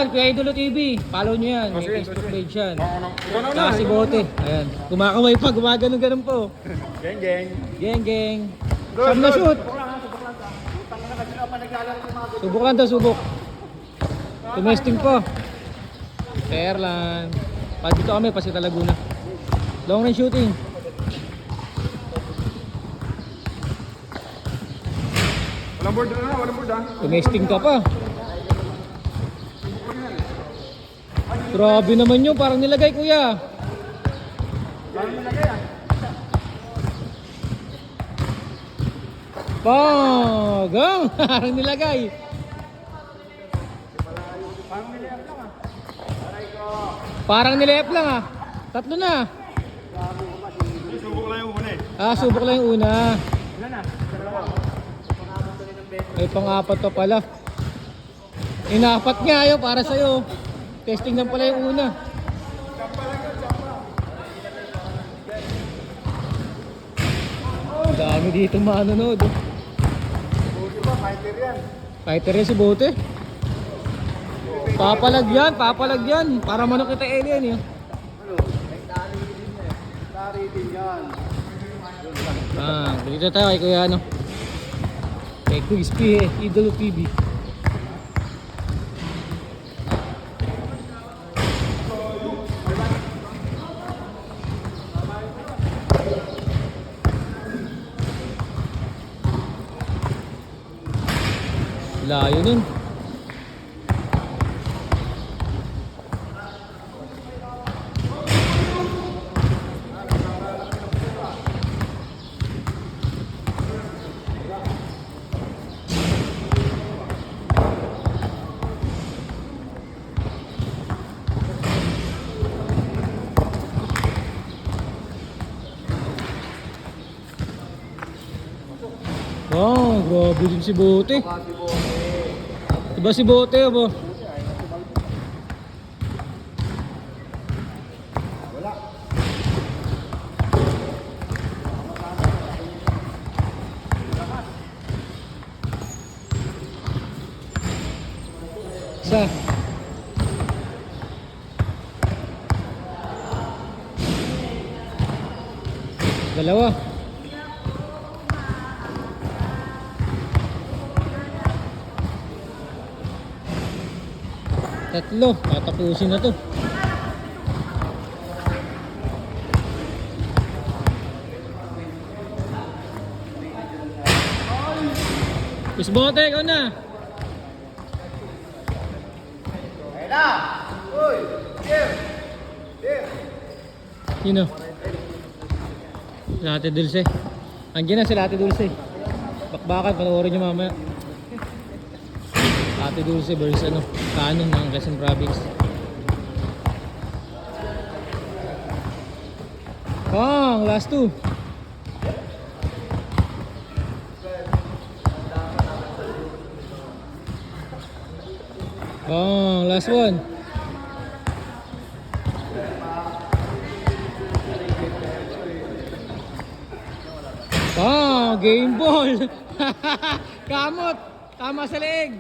Kuya Idolo TV, follow nyo yan. May Facebook page yan. Saka si Bote. Ayan. Kumakamay pa, gumaganon-ganon po. Geng, geng. Geng, geng. Saan na shoot? Subok lang daw, subok. Tumesting po. Fair lang. Pa dito kami, Pasita Laguna. Long range shooting. Walang board na, walang board ah. Tumesting ka pa. Grabe naman yun, parang nilagay kuya. Parang nilagay ah. Pagang! Parang nilagay. Parang nilep lang ah. Tatlo na. Subok lang yung una eh. Ah, subok lang yung una. Ilan na? Ay, pang-apat pa pala. Inapat nga yun para sa'yo. Testing lang pala yung una. Ang dami dito manonood. Bote ba? Fighter yan. Fighter yan si Bote. Papalag yan. Para manok kita alien yun. Ano? May tari din eh. Tari din yan. Ah, dito tayo kay kuya ano. Kay Crispy eh, Idolo TV. Layo nun. Wow, grabe din si Bote. Diba si Bote ba? Wala. Isa. Dalawa. Tatlo, tatapusin na to. Miss Bote, ikaw na. Ayun na! Uy! Here! Here! Sino? Latte Dulce. Andiyan na si Latte Dulce. Bakbakan, panoorin nyo mamaya. Latte Dulce versus ano, Canon ng Quezon Province. Pang, last two. Pang, last one. Pang, game ball. Kamot, tama sa leeg.